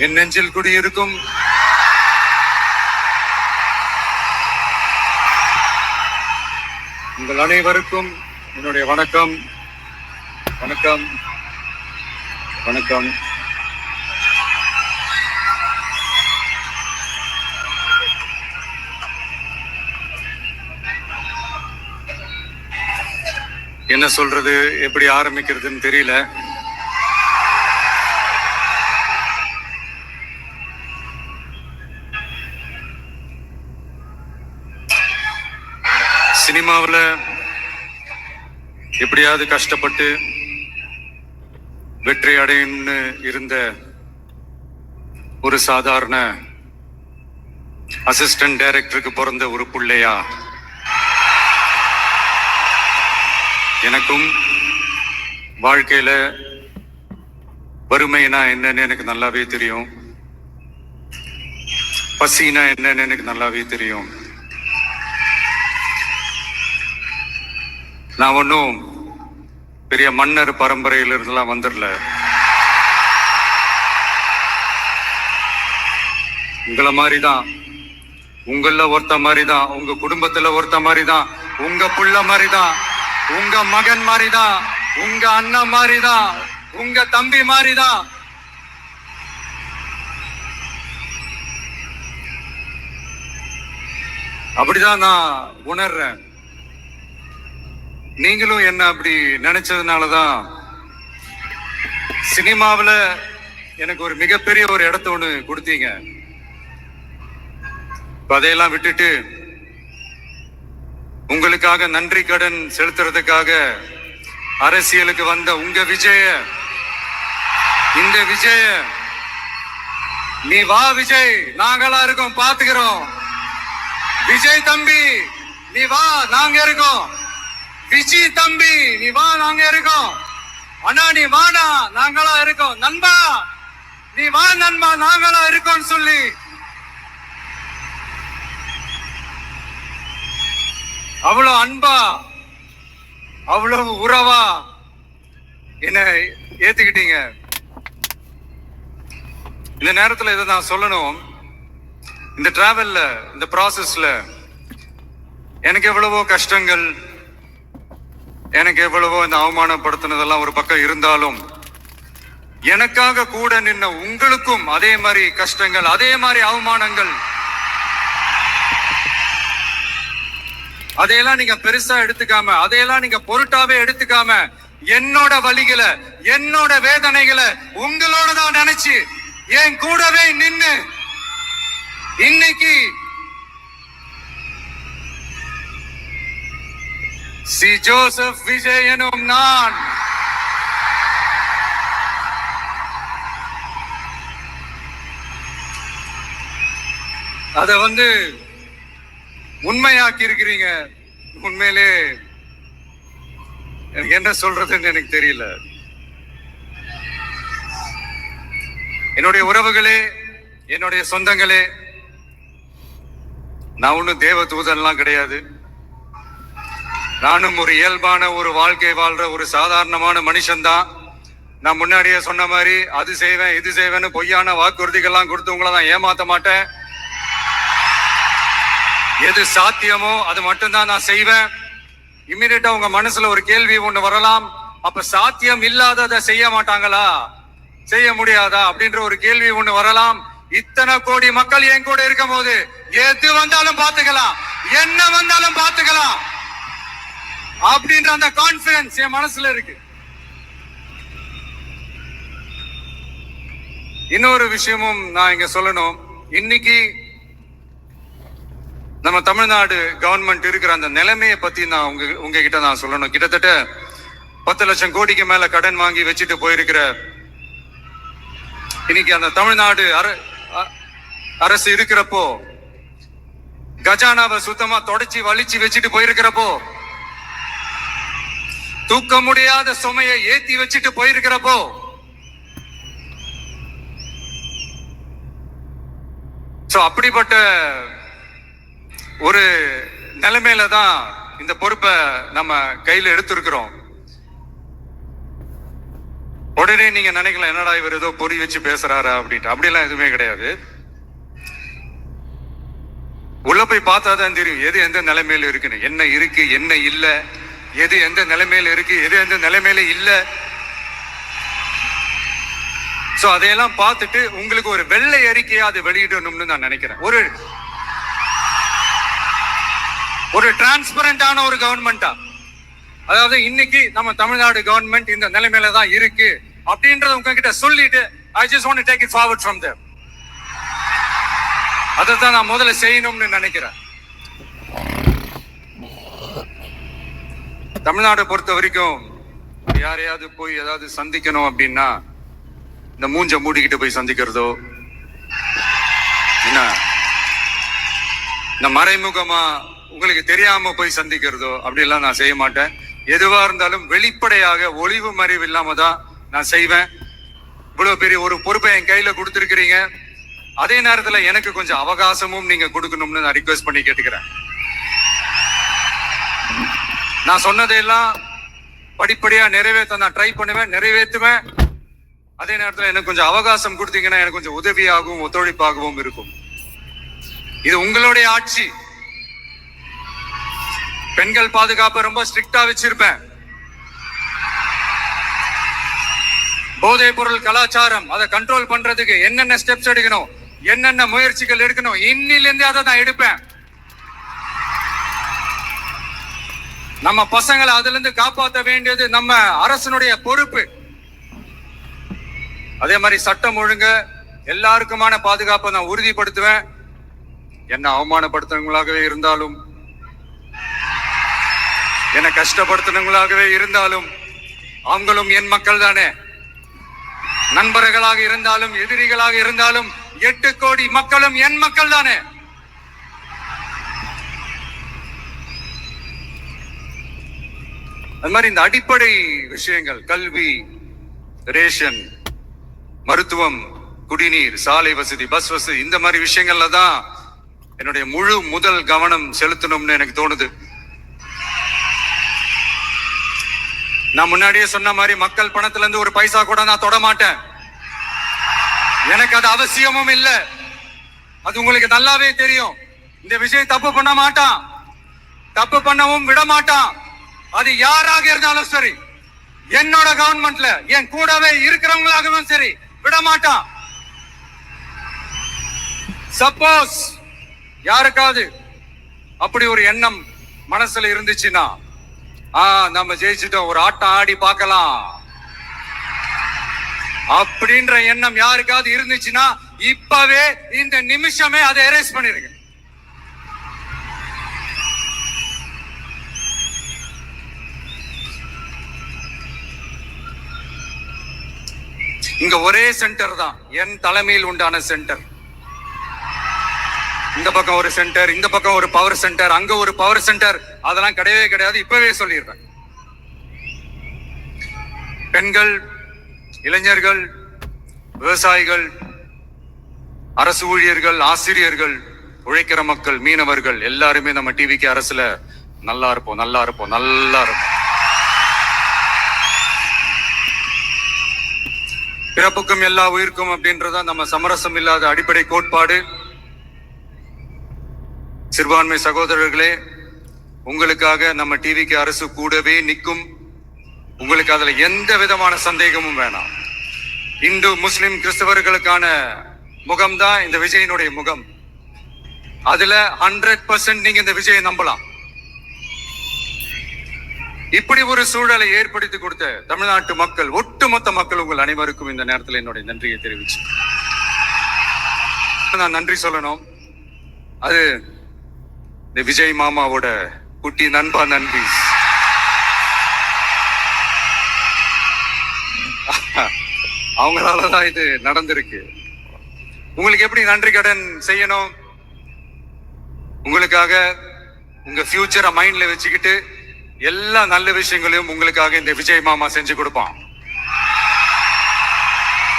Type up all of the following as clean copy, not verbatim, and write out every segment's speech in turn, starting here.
என் நெஞ்சில் குடியிருக்கும் உங்கள் அனைவருக்கும் என்னுடைய வணக்கம். வணக்கம் வணக்கம். என்ன சொல்றது, எப்படி ஆரம்பிக்கிறதுன்னு தெரியல. சினிமாவில் எப்படியாவது கஷ்டப்பட்டு வெற்றி அடையணும்னு இருந்த ஒரு சாதாரண அசிஸ்டன்ட் டைரக்டருக்கு பிறந்த ஒரு பிள்ளையா எனக்கும் வாழ்க்கையில வறுமைனா என்னன்னு எனக்கு நல்லாவே தெரியும், பசினா என்னன்னு எனக்கு நல்லாவே தெரியும். நான் ஒன்னும் பெரிய மன்னர் பரம்பரையில இருந்தெல்லாம் வந்துடல. உங்களை மாதிரிதான், உங்கள ஒருத்த மாதிரிதான், உங்க குடும்பத்துல ஒருத்த மாதிரிதான், உங்க புள்ள மாதிரிதான், உங்க மகன் மாதிரிதான், உங்க அண்ணன் மாதிரிதான், உங்க தம்பி மாதிரிதான். அப்படிதான் நான் உணர்றேன். நீங்களும் என்ன அப்படி நினைச்சதுனாலதான் சினிமாவில் எனக்கு ஒரு மிகப்பெரிய ஒரு இடத்த ஒண்ணு கொடுத்தீங்க. அதையெல்லாம் விட்டுட்டு உங்களுக்காக நன்றி கடன் செலுத்துறதுக்காக அரசியலுக்கு வந்த உங்க விஜய, இந்த விஜய, நீ வா விஜய், நாங்களா இருக்கோம், பாத்துக்கிறோம். விஜய் தம்பி நீ வா, நாங்க இருக்கோம். விஜய் தம்பி நீ வா, நாங்க இருக்கோம். அண்ணா நீ வாடா, நாங்களா இருக்கோம். நண்பா நீ வா நண்பா, நாங்களா இருக்கோம் சொல்லி அவ்வளவு அன்பா, அவ்வளவு உறவா என்ன ஏத்துக்கிட்டீங்க. இந்த நேரத்துல இதை நான் சொல்லணும். இந்த டிராவல்ல, இந்த ப்ராசஸ்ல எனக்கு எவ்வளவோ கஷ்டங்கள், எனக்கு எவ்வளவோ இந்த அவமானப்படுத்தினதெல்லாம் ஒரு பக்கம் இருந்தாலும், எனக்காக கூட நின்ன உங்களுக்கும் அதே மாதிரி கஷ்டங்கள், அதே மாதிரி அவமானங்கள், அதையெல்லாம் நீங்க பெருசா எடுத்துக்காம, அதையெல்லாம் நீங்க பொருட்டாவே எடுத்துக்காம, என்னோட வலிகளை, என்னோட வேதனைகளை உங்களோட தான் நினைச்சு என் கூடவே நின்னு இன்னைக்கு சி ஜோசப் விஜய் எனும் நான் அத உண்மையாக்கி இருக்கிறீங்க. உண்மையிலே எனக்கு என்ன சொல்றதுன்னு எனக்கு தெரியல. என்னுடைய உறவுகளே, என்னுடைய சொந்தங்களே, நான் ஒன்னும் தேவ தூதன்லாம் கிடையாது. நானும் ஒரு இயல்பான ஒரு வாழ்க்கை வாழ்ற ஒரு சாதாரணமான மனுஷன்தான். நான் முன்னாடியே சொன்ன மாதிரி அது செய்வேன் இது செய்வேன்னு பொய்யான வாக்குறுதிகள்லாம் கொடுத்து உங்களை நான் ஏமாத்த மாட்டேன். எது சாத்தியமோ அது மட்டும்தான் நான் செய்வேன். இம்மிடியட்டா உங்க மனசுல ஒரு கேள்வி ஒண்ணு வரலாம், அப்ப சாத்தியம் இல்லாததை செய்ய மாட்டாங்களா, செய்ய முடியாதா அப்படின்ற ஒரு கேள்வி ஒண்ணு வரலாம். இத்தனை கோடி மக்கள் என் கூட இருக்கும் போது எது வந்தாலும் பாத்துக்கலாம், என்ன வந்தாலும் பாத்துக்கலாம் அப்படின்ற அந்த கான்பிடன்ஸ் என் மனசுல இருக்கு. இன்னொரு விஷயமும் நான் இங்க சொல்லணும். இன்னைக்கு நம்ம தமிழ்நாடு கவர்மெண்ட் இருக்கிற அந்த நிலைமையை பத்தி நான் உங்ககிட்ட நான் சொல்லணும். கிட்டத்தட்ட 10 லட்சம் கோடிக்கு மேல கடன் வாங்கி வச்சுட்டு போயிருக்கிற இன்னைக்கு அந்த தமிழ்நாடு அரசு இருக்கிறப்போ, கஜானாவை சுத்தமா தொடச்சி வலிச்சு வச்சுட்டு போயிருக்கிறப்போ, தூக்க முடியாத சுமையை ஏத்தி வச்சுட்டு போயிருக்கிறப்போ, அப்படிப்பட்ட ஒரு நிலைமையில தான் இந்த பொறுப்பை நம்ம கையில எடுத்திருக்கிறோம். உடனே நீங்க நினைக்கலாம், என்னடா இவர் ஏதோ பொறி வச்சு பேசுறாரா அப்படின்ட்டு. அப்படிலாம் எதுவுமே கிடையாது. உள்ள போய் பார்த்தா தான் தெரியும் எது எந்த நிலைமையில இருக்குன்னு, என்ன இருக்கு என்ன இல்ல, எது எந்த நிலைமையில இருக்கு எது எந்த நிலைமையில இல்ல. சோ அதையெல்லாம் பார்த்துட்டு உங்களுக்கு ஒரு வெள்ளை அறிக்கையா அது வெளியிடணும்னு நான் நினைக்கிறேன். ஒரு டிரான்ஸ்பரண்டான ஒரு கவர்மெண்டா, அதாவது இன்னைக்கு நம்ம தமிழ்நாடு கவர்மெண்ட் இந்த நிலைமையில தான் இருக்கு அப்படின்றத உங்ககிட்ட சொல்லிட்டு I just want to take it forward from there. அதைத்தான் நான் முதல்ல செய்யணும்னு நினைக்கிறேன். தமிழ்நாடு பொறுத்த வரைக்கும் யாரையாவது போய் ஏதாவது சந்திக்கணும் அப்படின்னா இந்த மூஞ்ச மூடிக்கிட்டு போய் சந்திக்கிறதோ, என்ன இந்த மறைமுகமா உங்களுக்கு தெரியாம போய் சந்திக்கிறதோ அப்படிலாம் நான் செய்ய மாட்டேன். எதுவா இருந்தாலும் வெளிப்படையாக ஒளிவு மறைவு இல்லாம தான் நான் செய்வேன். இவ்வளவு பெரிய ஒரு பொறுப்பை என் கையில கொடுத்திருக்கிறீங்க, அதே நேரத்துல எனக்கு கொஞ்சம் அவகாசமும் நீங்க கொடுக்கணும்னு நான் ரிக்வெஸ்ட் பண்ணி கேட்டுக்கிறேன். நான் சொன்னதையெல்லாம் படிப்படியா நிறைவேற்ற நான் ட்ரை பண்ணுவேன், நிறைவேற்றுவேன். அதே நேரத்துல எனக்கு கொஞ்சம் அவகாசம் கொடுத்தீங்கன்னா எனக்கு கொஞ்சம் உதவியாகவும் ஒத்துழைப்பாகவும் இருக்கும். இது உங்களுடைய ஆட்சி. பெண்கள் பாதுகாப்பை ரொம்ப ஸ்ட்ரிக்டா வச்சிருப்பேன். போதைப் பொருள் கலாச்சாரம் அதை கண்ட்ரோல் பண்றதுக்கு என்னென்ன ஸ்டெப்ஸ் எடுக்கணும், என்னென்ன முயற்சிகள் எடுக்கணும், இன்னிலிருந்து அதை நான் எடுப்பேன். நம்ம பசங்களை அதுல இருந்து காப்பாற்ற வேண்டியது நம்ம அரசனுடைய பொறுப்பு. அதே மாதிரி சட்டம் ஒழுங்கு எல்லாருக்குமான பாதுகாப்பை நான் உறுதிப்படுத்துவேன். என்ன அவமானப்படுத்துறவங்களாகவே இருந்தாலும், என்ன கஷ்டப்படுத்துறவங்களாகவே இருந்தாலும், அவங்களும் என் மக்கள் தானே. நண்பர்களாக இருந்தாலும் எதிரிகளாக இருந்தாலும் 8 கோடி மக்களும் என் மக்கள் தானே. அது மாதிரி இந்த அடிப்படை விஷயங்கள், கல்வி, ரேஷன், மருத்துவம், குடிநீர், சாலை வசதி, பஸ் வசதி, இந்த மாதிரி விஷயங்கள்ல தான் என்னுடைய முதல் கவனம் செலுத்தணும்னு எனக்கு தோணுது. நான் முன்னாடியே சொன்ன மாதிரி மக்கள் பணத்துல இருந்து ஒரு பைசா கூட நான் தொட மாட்டேன். எனக்கு அது அவசியமும் இல்லை. அது உங்களுக்கு நல்லாவே தெரியும். இந்த விஷயம் தப்பு பண்ண மாட்டான், தப்பு பண்ணவும் விட மாட்டான். அது யாராக இருந்தாலும் சரி, என்னோட கவர்மெண்ட்ல என் கூடவே இருக்கிறவங்களாகவும் சரி விட மாட்டான். சப்போஸ் யாருக்காவது அப்படி ஒரு எண்ணம் மனசுல இருந்துச்சுன்னா, நம்ம ஜெயிச்சுட்டோம், ஒரு ஆட்டம் ஆடி பார்க்கலாம் அப்படின்ற எண்ணம் யாருக்காவது இருந்துச்சுன்னா இப்பவே இந்த நிமிஷமே அதை எரேஸ் பண்ணிருங்க. இங்க ஒரே சென்டர் தான், என் தலைமையில் உண்டான சென்டர். இந்த பக்கம் ஒரு சென்டர், இந்த பக்கம் ஒரு பவர் சென்டர், அங்க ஒரு பவர் சென்டர், அதெல்லாம் கிடையவே கிடையாது. இப்பவே சொல்லிடுறேன். பெண்கள், இளைஞர்கள், விவசாயிகள், அரசு ஊழியர்கள், ஆசிரியர்கள், உழைக்கிற மக்கள், மீனவர்கள் எல்லாருமே நம்ம டிவிக்கு அரசுல நல்லா இருப்போம், நல்லா இருப்போம், நல்லா இருப்போம். பிறப்புக்கும் எல்லா உயிருக்கும் அப்படின்றத நம்ம சமரசம் இல்லாத அடிப்படை கோட்பாடு. சிறுபான்மை சகோதரர்களே, உங்களுக்காக நம்ம டிவிக்கு அரசு கூடவே நிற்கும். உங்களுக்கு அதுல எந்த விதமான சந்தேகமும் வேணாம். இந்து, முஸ்லிம், கிறிஸ்தவர்களுக்கான முகம்தான் இந்த விஜயனுடைய முகம். அதுல 100% நீங்க இந்த விஜயை நம்பலாம். இப்படி ஒரு சூழலை ஏற்படுத்தி கொடுத்த தமிழ்நாட்டு மக்கள், ஒட்டுமொத்த மக்கள், உங்கள் அனைவருக்கும் இந்த நேரத்தில் என்னுடைய நன்றியை தெரிவிச்சு நான் நன்றி சொல்லணும். அது இந்த விஜய் மாமாவோட குட்டி நண்பா நன்றி. அவங்களாலதான் இது நடந்திருக்கு. உங்களுக்கு எப்படி நன்றி கடன் செய்யணும்? உங்களுக்காக உங்க ஃபியூச்சரை மைண்ட்ல வச்சுக்கிட்டு எல்லா நல்ல விஷயங்களையும் உங்களுக்காக இந்த விஜய் மாமா செஞ்சு கொடுப்பான்.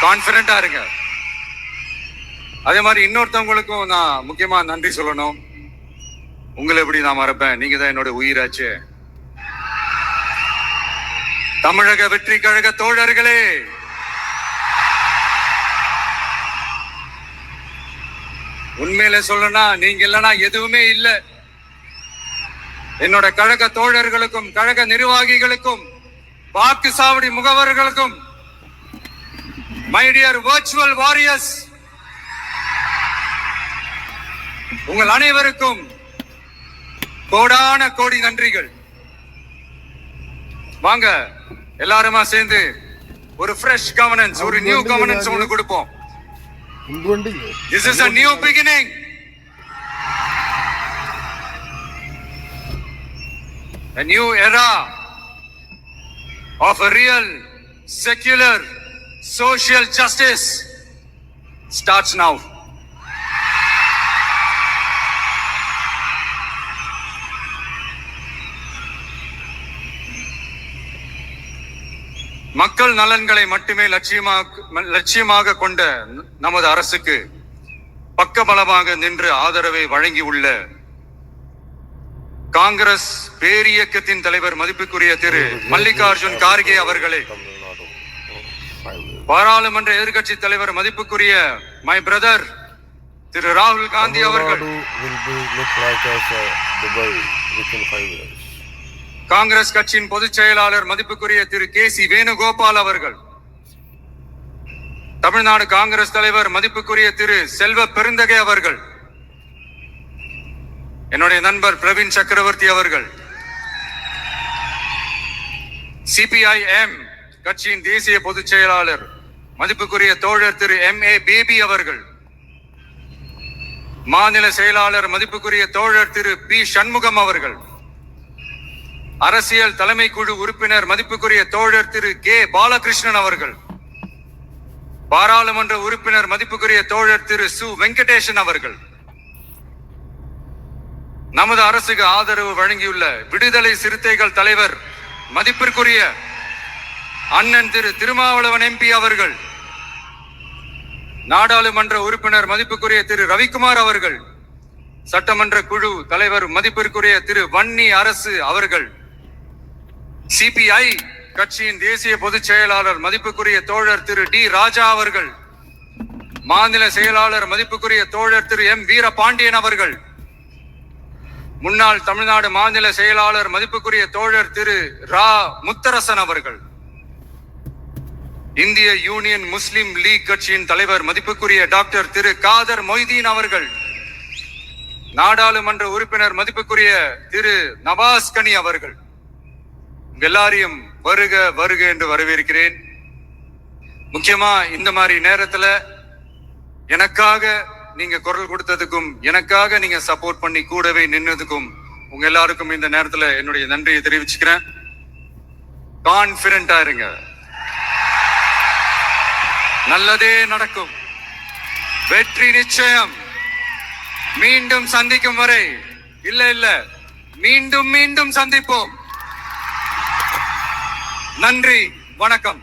கான்பிடண்டா இருங்க. அதே மாதிரி இன்னொருத்தவங்களுக்கும் நான் முக்கியமா நன்றி சொல்லணும். உங்களை எப்படி நான் மறப்பேன்? நீங்க தான் என்னோட உயிராச்சு. தமிழக வெற்றி கழக தோழர்களே, உண்மையில சொல்லனா நீங்க இல்லனா எதுவுமே இல்ல. என்னோட கழக தோழர்களுக்கும் கழக நிர்வாகிகளுக்கும் வாக்கு சாவடி முகவர்களுக்கும் மை டியர் வர்ச்சுவல் வாரியர்ஸ் உங்கள் அனைவருக்கும் கோடான கோடி நன்றிகள். வாங்க எல்லாருமா சேர்ந்து ஒரு ஃப்ரெஷ் கவர்னன்ஸ், ஒரு நியூ கவர்னன்ஸ் ஒன்னு கொடுப்போம். This is a new beginning. A new era of a real secular social justice starts now. மக்கள் நலன்களை மட்டுமே லட்சியமாக கொண்ட நமது அரசுக்கு பக்கபலமாக நின்று ஆதரவை வழங்கியுள்ள காங்கிரஸ் பேரியக்கத்தின் தலைவர் மதிப்புக்குரிய திரு மல்லிகார்ஜுன் கார்கே அவர்களே, பாராளுமன்ற எதிர்கட்சி தலைவர் மதிப்புக்குரிய மை பிரதர் திரு ராகுல் காந்தி அவர்கள், காங்கிரஸ் கட்சியின் பொதுச் செயலாளர் மதிப்புக்குரிய திரு கே.சி. வேணுகோபால் அவர்கள், தமிழ்நாடு காங்கிரஸ் தலைவர் மதிப்புக்குரிய திரு செல்வ பெருந்தகை அவர்கள், என்னுடைய நண்பர் பிரவீன் சக்கரவர்த்தி அவர்கள், சிபிஐஎம் கட்சியின் தேசிய பொதுச் செயலாளர் மதிப்புக்குரிய தோழர் திரு M.A. பேபி அவர்கள், மாநில செயலாளர் மதிப்புக்குரிய தோழர் திரு பி. சண்முகம் அவர்கள், அரசியல் தலைமை குழு உறுப்பினர் மதிப்புக்குரிய தோழர் திரு கே. பாலகிருஷ்ணன் அவர்கள், பாராளுமன்ற உறுப்பினர் மதிப்புக்குரிய தோழர் திரு சு. வெங்கடேசன் அவர்கள், நமது அரசுக்கு ஆதரவு வழங்கியுள்ள விடுதலை சிறுத்தைகள் தலைவர் மதிப்பிற்குரிய அண்ணன் திரு திருமாவளவன் MP அவர்கள், நாடாளுமன்ற உறுப்பினர் மதிப்புக்குரிய திரு ரவிக்குமார் அவர்கள், சட்டமன்ற குழு தலைவர் மதிப்பிற்குரிய திரு வன்னி அரசு அவர்கள், சிபிஐ கட்சியின் தேசிய பொதுச் செயலாளர் மதிப்புக்குரிய தோழர் திரு டி. ராஜா அவர்கள், மாநில செயலாளர் மதிப்புக்குரிய தோழர் திரு M. வீரபாண்டியன் அவர்கள், முன்னாள் தமிழ்நாடு மாநில செயலாளர் மதிப்புக்குரிய தோழர் திரு ரா. முத்தரசன் அவர்கள், இந்திய யூனியன் முஸ்லிம் லீக் கட்சியின் தலைவர் மதிப்புக்குரிய டாக்டர் திரு காதர் மொய்தீன் அவர்கள், நாடாளுமன்ற உறுப்பினர் மதிப்புக்குரிய திரு நவாஸ் கனி அவர்கள், எல்லாரையும் வருக வருக என்று வரவேற்கிறேன். முக்கியமா இந்த மாதிரி நேரத்துல எனக்காக நீங்க குரல் கொடுத்ததுக்கும் எனக்காக நீங்க சப்போர்ட் பண்ணி கூடவே நின்னதுக்கும் உங்க எல்லாருக்கும் இந்த நேரத்துல என்னுடைய நன்றியை தெரிவிச்சுக்கிறேன். கான்பிடண்டா இருங்க, நல்லதே நடக்கும், வெற்றி நிச்சயம். மீண்டும் சந்திக்கும் வரை இல்ல மீண்டும் மீண்டும் சந்திப்போம். நன்றி, வணக்கம்.